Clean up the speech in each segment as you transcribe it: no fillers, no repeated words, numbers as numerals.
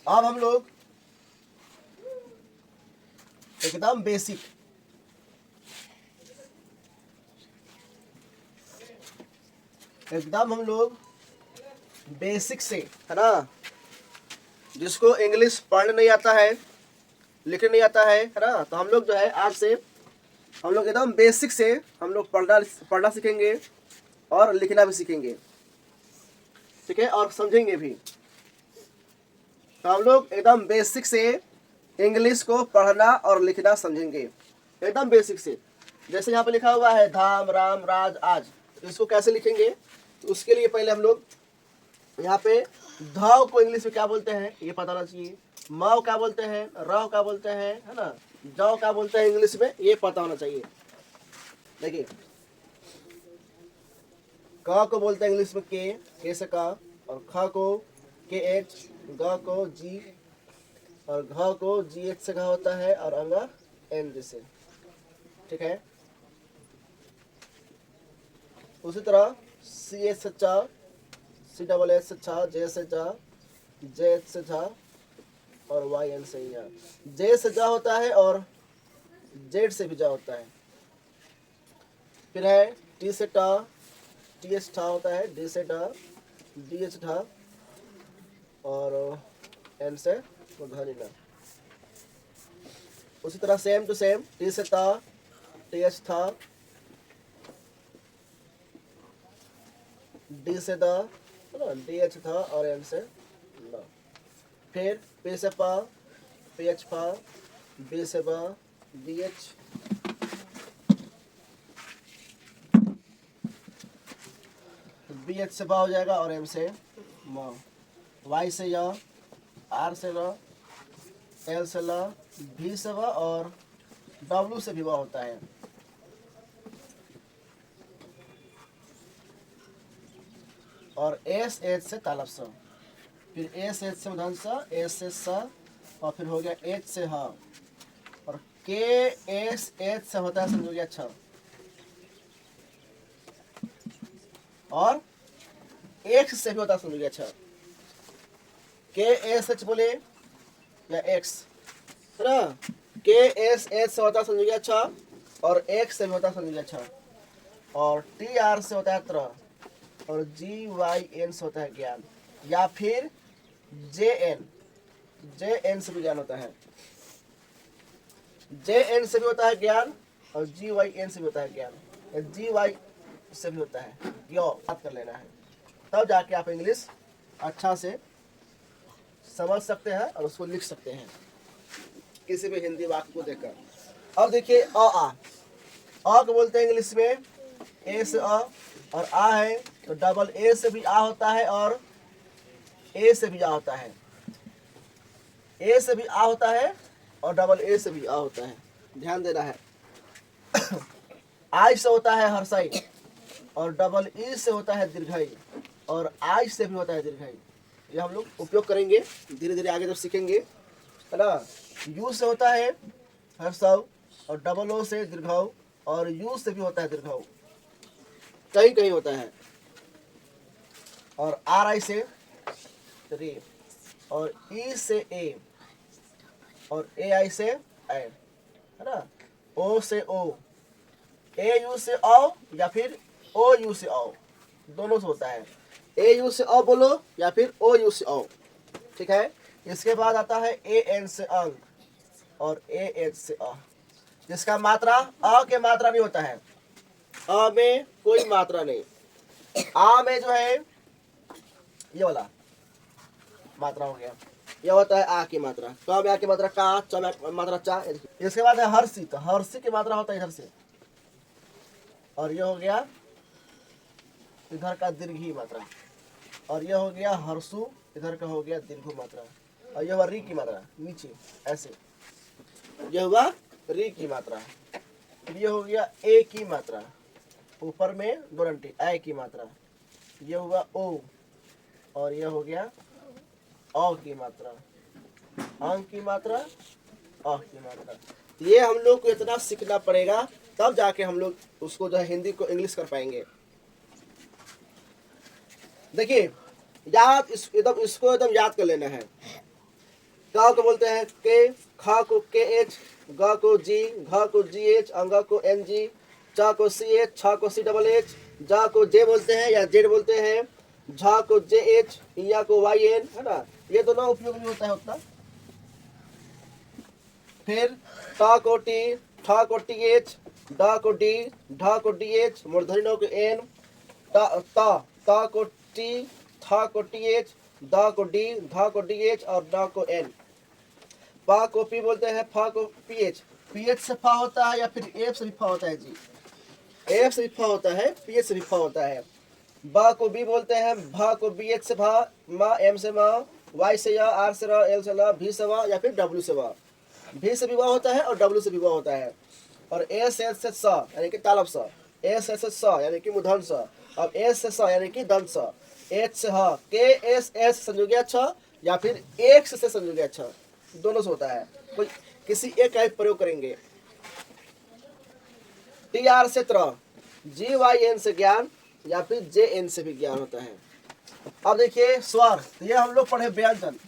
अब हम लोग एकदम बेसिक एकदम हम लोग बेसिक से, है ना, जिसको इंग्लिश पढ़ने नहीं आता है, लिखने नहीं आता है ना, तो हम लोग जो है आज से हम लोग एकदम बेसिक से हम लोग पढ़ना सीखेंगे और लिखना भी सीखेंगे, ठीक है, और समझेंगे भी। तो हम लोग एकदम बेसिक से इंग्लिश को पढ़ना और लिखना समझेंगे, एकदम बेसिक से। जैसे यहाँ पे लिखा हुआ है धाम, राम, राज, आज, तो इसको कैसे लिखेंगे? तो उसके लिए पहले हम लोग यहाँ पे ध को इंग्लिश में क्या बोलते हैं ये पता होना चाहिए, म क्या बोलते हैं, र क्या बोलते हैं, है ना, ज क्या बोलते हैं इंग्लिश में, ये पता होना चाहिए। देखिए, क को बोलते हैं इंग्लिश में के से का, और ख को के एच, ग को जी, और घ को जी एच से घ होता है, और अंगा एन जैसे, ठीक है। उसी तरह सी एच से चा, सी डबल एच से छा, जे से जा, जे एच से झा, और वाई एन से या। जे से जा होता है और जेड से भी जा होता है। फिर है टी से टा, टी एच ठा होता है, डी से डा, डी एच ढा, और एन से घनी ना। उसी तरह सेम टू सेम टी से ता, टी एच था, डी से दा, डी एच था, और एन से ना। फिर पी से पा, पी एच पा, बी से बा, डी एच, बी एच से बा हो जाएगा, और एम से म, वाई से या, आर से ल, एल से ल, भी से वा, और डब्ल्यू से भी वा होता है। और एस एच से तालब सा, फिर एस एच से उधन सा, एस से सा, और फिर हो गया एच से हा, और के एस एच से होता है, समझो गया छ, और एक्स से भी होता है, समझो गया छ। के एस एच बोले या एक्स, है ना, के एस एच से होता है, समझो गया छ, और एक्स से भी होता है, समझो गया छ, और टी आर से होता है त्र, और जी वाई एन से होता है ज्ञान, या फिर जे एन से भी ज्ञान होता है, जे एन से भी होता है ज्ञान, और जी वाई एन से भी होता है ज्ञान, जी वाई से भी होता है, यो बात कर लेना है, तब जाके आप इंग्लिश अच्छा से समझ सकते हैं और उसको लिख सकते हैं किसी भी हिंदी वाक्य को देखकर। अब देखिए अ को बोलते हैं इंग्लिश में ए से अ, और आ है तो डबल ए से भी आ होता है, और ए से भी आ होता है, ए से भी आ होता है, और डबल ए से भी आ होता है, ध्यान देना है। आई से होता है हर्षाई, और डबल ई से होता है दीर्घाई, और आई से भी होता है दीर्घाई। ये हम लोग उपयोग करेंगे धीरे धीरे आगे जब सीखेंगे, है ना। यू से होता है हर्षाव, और डबल ओ से दीर्घाव, और यू से भी होता है दीर्घाव, कहीं कहीं होता है, और आर आई से रे, और ई से ए, और ए आई से ए, है ना, ओ से ओ, ए यू से आओ, या फिर ओ यू से आओ, दोनों से होता है, ए यू से आओ बोलो, या फिर ओ यू से आओ, ठीक है। इसके बाद आता है ए एन से अंक, और ए एच से अ, जिसका मात्रा अ के मात्रा नहीं होता है, अ में कोई मात्रा नहीं, आ में जो है ये वाला मात्रा हो गया, यह होता है आ की मात्रा, क में आ की मात्रा का, च में मात्रा चा। इसके बाद है हर्षी, तो हर्षी की मात्रा होता है इधर से, और यह हो गया इधर का दीर्घी मात्रा, और यह हो गया हर्षु, इधर का हो गया दीर्घ मात्रा, और यह हुआ री की मात्रा नीचे ऐसे, यह हुआ री की मात्रा, फिर यह हो गया ए की मात्रा, ऊपर में दो रंटी ए की मात्रा, यह हुआ ओ, और यह हो गया अ की मात्रा, अंग की मात्रा, अ की मात्रा। ये हम लोग को इतना सीखना पड़ेगा, तब जाके हम लोग उसको जो है हिंदी को इंग्लिश कर पाएंगे। देखिए याद एकदम इसको एकदम याद कर लेना है, का को बोलते हैं के, खा को के एच, ग को जी, घ को जी एच, अंग को एन जी, च को सी एच, छ को सी डबल एच, जा को जे बोलते हैं या जेड बोलते हैं, झा को जे एच, या को वाई एन, है ना। ये दोनों उपयोग नहीं होता है उतना। फिर टा को टी, ठा को टी एच, डा को डी, ढा को डी एच, मूर्धन्य को एन, ता को टी, था को टी एच, दा को डी, धा को डी एच और डा को एन। पा को पी बोलते हैं, फा को पी एच। पी एच से फा होता है या फिर एफ से भी फा होता है जी? एफ से भी फा होता है, पी एच से भी फा होता है। बा को बी बोलते हैं, भा को बी एच से भा, मा एम से मा, वाई से या, आर से र, एल से ला, भी से वा या फिर डब्ल्यू से वा। भी से भी वा होता है और डब्ल्यू से भी वा होता है। और एस एस से स यानी कि तालब स, एस एस से स यानी कि मूर्धन्य स, और एस से स यानी कि दंत स, एच से ह, के एस एस संयोगी छ या फिर एक से संयोगी छ, दोनों से होता है। कोई किसी एक का प्रयोग करेंगे। टी आर से त्र, जी वाई एन से ज्ञान या फिर जे एन से भी ज्ञान होता है। अब देखिए स्वर, ये हम लोग पढ़े व्यंजन,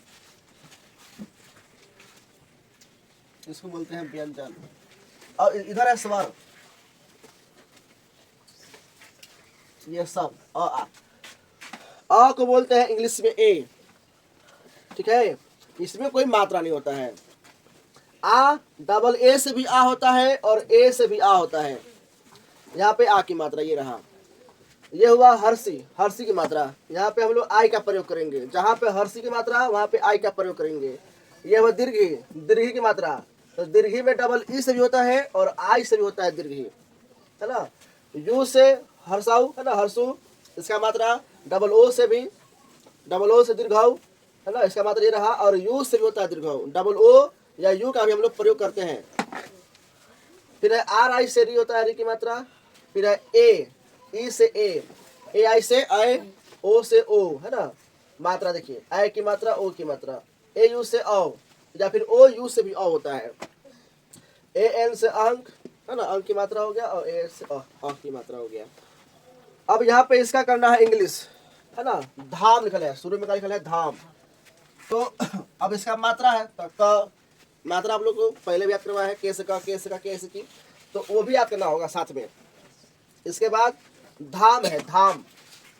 इसको बोलते हैं व्यंजन। और इधर है स्वर, ये सब आ को बोलते हैं इंग्लिश में ए, ठीक है। इसमें कोई मात्रा नहीं होता है। आ डबल ए से भी आ होता है और ए से भी आ होता है। यहाँ पे आ की मात्रा ये रहा, ये हुआ हर्षी, हर्षी की मात्रा। यहाँ पे हम लोग आई का प्रयोग करेंगे, जहाँ पे हर्षी की मात्रा वहाँ पे आई का प्रयोग करेंगे। ये हुआ दीर्घी, दीर्घी की मात्रा, तो दीर्घी में डबल ई से भी होता है और आई से भी होता है दीर्घी, है ना। यू से हर्षाऊ, है ना, हर्षु, इसका मात्रा डबल ओ से भी, डबल ओ से दीर्घाऊ, है ना, इसका मात्रा ये रहा। और यू से भी होता है दीर्घाऊ, डबल ओ या यू का भी हम लोग प्रयोग करते हैं। फिर है आर आई से री होता है री की मात्रा। फिर है ए, ई से ए आई से आई, ओ से ओ, है ना, मात्रा देखिए, आई की मात्रा, ओ की मात्रा। ए यू से औ या फिर ओ यू से भी औ होता है। ए एन से अंक, है ना, अंक की मात्रा हो गया, और ए से अ की मात्रा हो गया। अब यहाँ पे इसका करना है इंग्लिश, है ना। धाम लिखल है, शुरू में क्या लिखल है, धाम। तो अब इसका मात्रा है, तो क मात्रा आप लोग को पहले भी याद करवाया है, के से का, के से का, के से की, तो वो भी याद करना होगा साथ में। इसके बाद धाम है, धाम,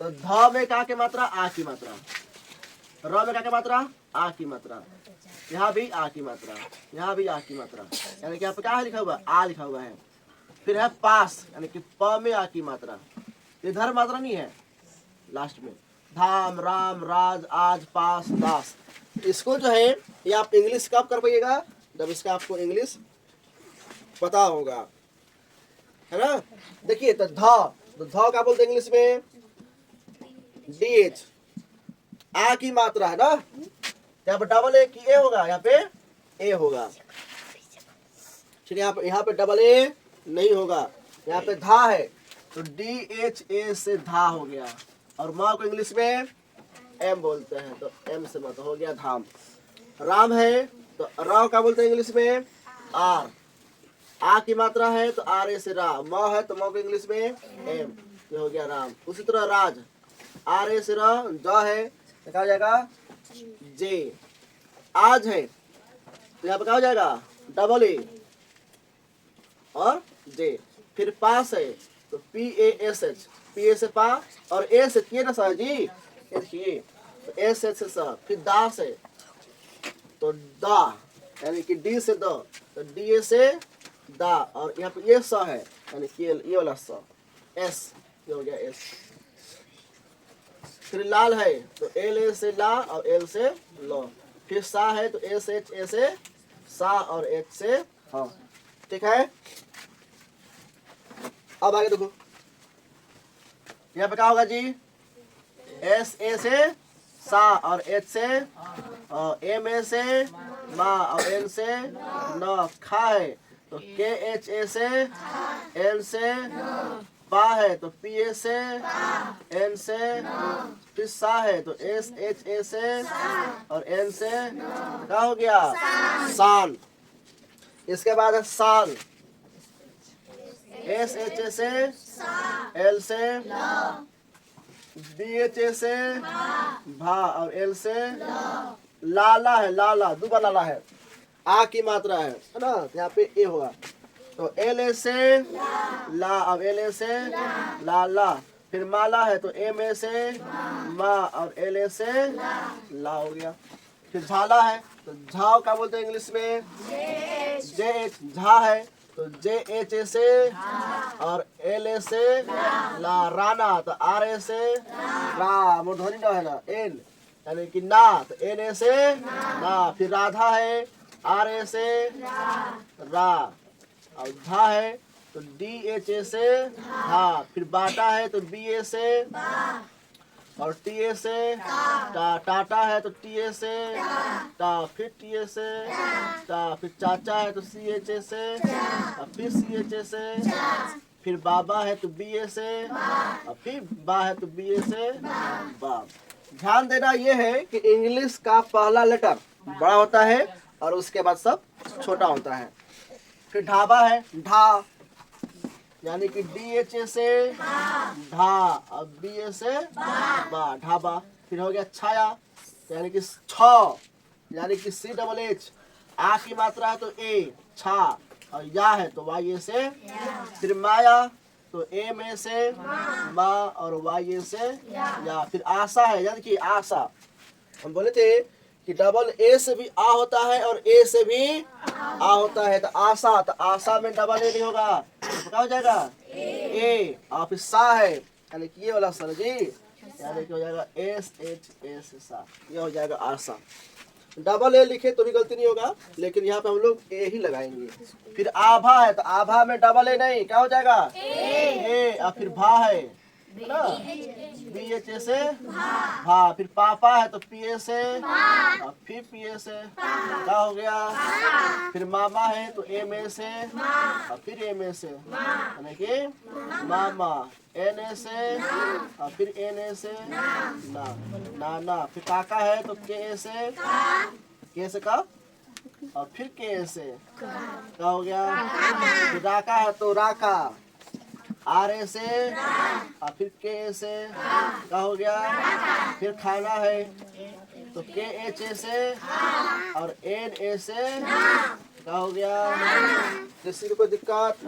तो ध में का की मात्रा, आ की मात्रा, र में का की मात्रा, आ की मात्रा, यहाँ भी आ की मात्रा, यहाँ भी आ की मात्रा, यानी कि यहाँ पे क्या है लिखा हुआ, आ लिखा हुआ है। फिर है पास, यानी कि प में आ की मात्रा, इधर मात्रा नहीं है लास्ट में। धाम, राम, राज, आज, पास, दास। इसको जो है ये आप इंग्लिश कब कर पाइएगा, जब इसका आपको इंग्लिश पता होगा, है ना। देखिए तो ध का बोलते हैं इंग्लिश में डी एच, आ की मात्रा, है ना। यहाँ पे डबल ए की ए होगा, यहाँ पे ए होगा, ठीक है। यहाँ पे डबल ए नहीं होगा, यहाँ पे धा है, तो डी एच ए से धा हो गया। और माँ को इंग्लिश में एम बोलते हैं, तो एम से मत हो गया धाम। राम है तो राव का बोलते हैं इंग्लिश में आर, आ की मात्रा है तो आर ए से रा। माँ है तो माँ को इंग्लिश में एम, ये हो गया राम। उसी तरह राज, आर ए से रा, जा है तो क्या हो जाएगा जे। आज है तो यहाँ पे क्या हो जाएगा डबल ए और जे। फिर पास है तो P A S H, P A से पा और ए से किए ना सर जी, देखिए तो एस एच से सर। फिर दास है तो दा, यानी कि डी से द, तो डी ए से दा, और यहाँ पे ये स है यानी कि ये वाला स, एस, ये हो गया एस। फिर लाल है तो एल ए से ला और एल से लो। फिर सा है तो एस एच ए से सा और एच से हाँ, ठीक है। अब आगे देखो, यहाँ पे क्या होगा जी, एस ए से सा और एच से एम ए से मा और एन से न। खा है तो के एच ए से एन से पा है तो पी ए से एन से। फिर सा है तो एस एच ए से और एन से क्या हो गया सान। इसके बाद है साल, एस एच ए से एल से बी एच ए से भा और एल से लाला है, लाला दुबा लाला है, आ की मात्रा है ना, तो यहाँ पे ए होगा। तो एल ए से ला, अब एल ए से लाला, फिर माला है तो ए में से मा, और एल ए से ला हो गया। फिर झाला है तो झाव क्या बोलते हैं इंग्लिश में, जे एच, झा है तो जे एच ए से और एल ए से ला। राना तो आर ए से रा, मूर्धनी ना है ना, एन यानी कि ना, तो एन ए से ना। फिर राधा है आर ए से रा, और झा है तो डी एच ए से हा। फिर बाटा है तो बी ए से, और टी ए से टा। टाटा है तो टी ए से टा, फिर टी ए से टा। फिर चाचा है तो सी एच ए से, और फिर सी एच ए से। फिर बाबा है तो बी ए से, और फिर बा है तो बी ए से बा। ध्यान देना ये है कि इंग्लिश का पहला लेटर बड़ा होता है और उसके बाद सब छोटा होता है। फिर ढाबा है, ढा यानी कि डी एच ए से ढा, और बी ए से बा, ढाबा। फिर हो गया छाया यानी कि छ, यानी कि सी डबल एच, आ की मात्रा है तो ए छा, और या है तो वाई ए से। फिर माया तो ए में से मा, और वाई ए से या। फिर आशा है यानी कि आशा, हम बोले थे कि डबल ए से भी आ होता है और ए से भी आ होता है। तो आशा, तो आशा में डबल ए नहीं होगा तो क्या हो जाएगा ए। और फिर सा है यानी कि ये वाला सर जी, यानी कि हो जाएगा एस एच एस सा, ये हो जाएगा आशा। डबल ए लिखे तो भी गलती नहीं होगा, लेकिन यहाँ पे हम लोग ए ही लगाएंगे। फिर आभा है तो आभा में डबल ए नहीं, क्या हो जाएगा ए। और फिर भा है ना, बी एच ए से भा। फिर पापा है तो पी ए से, और फिर पी ए से क्या हो गया। फिर मामा है तो ए में से, और फिर ए में से यानी कि मामा। एन ए से, और फिर एन ए से ना, नाना। फिर काका है तो के ए से, के से का, और फिर के ए से क्या हो गया। फिर राका है तो राका, आर ए से, और फिर के ए से क्या हो गया। फिर खाना है तो के एच ए से, और एन ए से क्या हो गया। किसी को कोई दिक्कत